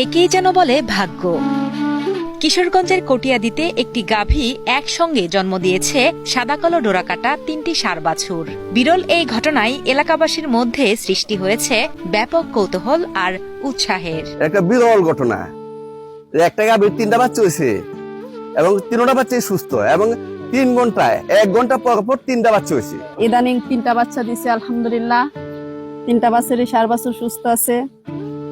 একেই যেন বলে ভাগ্য। কিশোরগঞ্জের কটিয়াদীতে একটি গাভী একসঙ্গে জন্ম দিয়েছে সাদাকালো ডোরাকাটা ৩টি ষাঁড় বাছুর। বিরল এই ঘটনায় এলাকাবাসীর মধ্যে সৃষ্টি হয়েছে ব্যাপক কৌতূহল আর উৎসাহের। একটা বিরল ঘটনা, একটা গাভীর ৩টা বাচ্চা হয়েছে এবং ৩টা বাচ্চাই সুস্থ এবং ৩ ঘন্টায় ১ ঘন্টা পর পর ৩টা বাচ্চা হয়েছে। ইদানিং 3টা বাচ্চা দিছে, আলহামদুলিল্লাহ। 3টা বাচ্চারই ষাঁড় বাছুর সুস্থ আছে,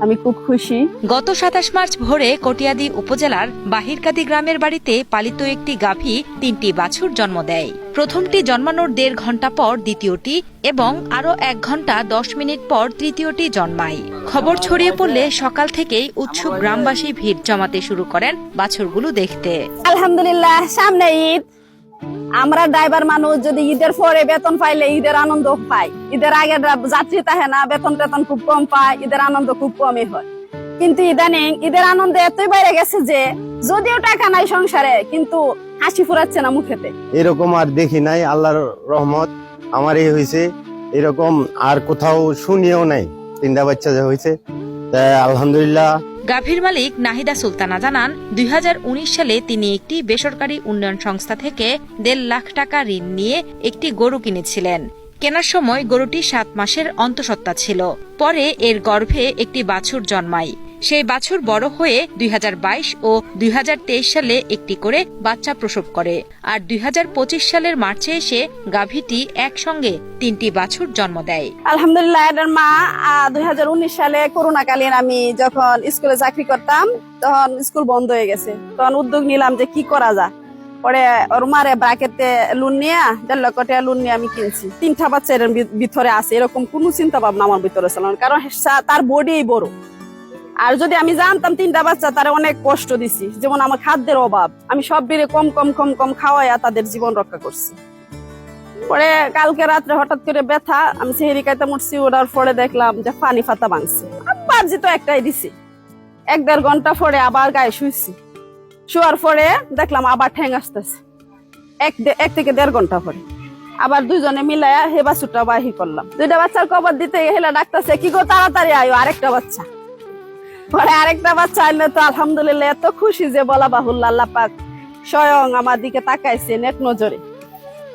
আমি খুব খুশি। গত ২৭ মার্চ ভোরে কটিয়াদী উপজেলার বাহিরকাদি গ্রামের বাড়িতে পালিত একটি গাভী ৩টি বাছুর জন্ম দেয়। প্রথমটি জন্মানোর ১.৫ ঘন্টা পর দ্বিতীয়টি এবং আরো ১ ঘন্টা ১০ মিনিট পর তৃতীয়টি জন্মায়। খবর ছড়িয়ে পড়লে সকাল থেকেই উৎসুক গ্রামবাসী ভিড় জমাতে শুরু করেন বাছুরগুলো দেখতে। আলহামদুলিল্লাহ, সামনে ঈদ, আমরা ড্রাইভার মানুষ, যদি ঈদের পরে বেতন পাইলে ঈদের আনন্দ পাই। ঈদের আগে যাত্রী থাকে না, বেতন খুব কম পায়, ঈদের আনন্দ খুব কমই হয়। কিন্তু ইদানিং ঈদের আনন্দ এতই বাইরে গেছে যে যদিও টাকা নাই সংসারে, কিন্তু হাসি ফুরাচ্ছে না মুখেতে। এরকম আর দেখি নাই, আল্লাহর রহমত আমার এই হয়েছে, এরকম আর কোথাও শুনিও নাই। 3টা বাচ্চা যে হয়েছে, তাই আলহামদুলিল্লাহ। গাভীর মালিক নাহিদা সুলতানা জানান, ২০১৯ সালে তিনি একটি বেসরকারি উন্নয়ন সংস্থা থেকে ১.৫ লাখ টাকা ঋণ নিয়ে একটি গরু কিনেছিলেন। কেনার সময় গরুটি ৭ মাসের অন্তঃসত্ত্বা ছিল। পরে এর গর্ভে একটি বাছুর জন্মায়। সেই বাছুর বড় হয়ে ২০২২ ও ২০২৩ সালে একটি করে বাচ্চা প্রসব করে। আর ২০২৫ সালের মার্চে এসে গাভীটি একসঙ্গে ৩টি বাছুর জন্ম দেয়। আলহামদুলিল্লাহ, এটার মা ২০১৯ সালে করোনাকালীন আমি যখন স্কুলে চাকরি করতাম, তখন স্কুল বন্ধ হয়ে গেছে। তখন উদ্যোগ নিলাম যে কি করা যায়। পরে ওর মারে ব্র্যাকেটে লোন নিয়ে ১.৫ লক্ষ টাকা লোন নিয়ে আমি কিনছি। 3টা বাচ্চা এর ভিতরে আছে, এরকম কোনো চিন্তা ভাবনা আমার ভিতরে ছিল না, কারণ তার বডি বড়। আর যদি আমি জানতাম 3টা বাচ্চা, তারা অনেক কষ্ট দিছি, যেমন আমার খাদ্যের অভাব, আমি সব বেড়ে কম কম কম কম খাওয়াইয়া তাদের জীবন রক্ষা করছি। পরে কালকে রাত্রে হঠাৎ করে ব্যথা, আমি সেহেরি খাইতে উঠছি, ওটার পরে দেখলাম যে পানি ফাতা ভাঙছে। আবার যেহেতু একটাই দিছি, ১.৫ ঘন্টা পরে আবার গায়ে শুয়েছি। শোয়ার পরে দেখলাম আবার ঠ্যাং আসতেছে। ১ থেকে ১.৫ ঘন্টা পরে আবার দুইজনে মিলাইয়া হে বাছুরটা বাহি করলাম। 2টা বাচ্চার কবর দিতে হেলা ডাকতেছে, কি গো তাড়াতাড়ি আয়ো, আরেকটা বাচ্চা। পরে আরেকটা বাচ্চা আনলে তো আলহামদুলিল্লাহ এত খুশি যে বলা বাহুল্য। আল্লাহ পাক স্বয়ং আমার দিকে তাকাইছে নেক নজরে,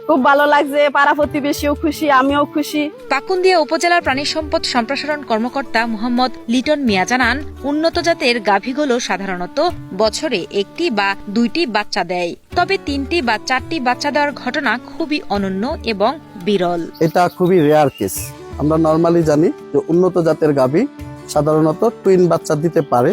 খুব ভালো লাগছে। পাড়া প্রতিবেশীও খুশি, আমিও খুশি। পাকুন্দিয়া উপজেলার প্রাণী সম্পদ সম্প্রসারণ কর্মকর্তা মোহাম্মদ লিটন মিয়া জানান, উন্নত জাতের গাভীগুলো সাধারণত বছরে 1টি বা 2টি বাচ্চা দেয়। তবে 3টি বা 4টি বাচ্চা দেওয়ার ঘটনা খুবই অনন্য এবং বিরল। এটা খুবই রেয়ার কেস। আমরা নরমালি জানি যে উন্নত জাতের গাভী সাধারণত টুইন বাচ্চা দিতে পারে।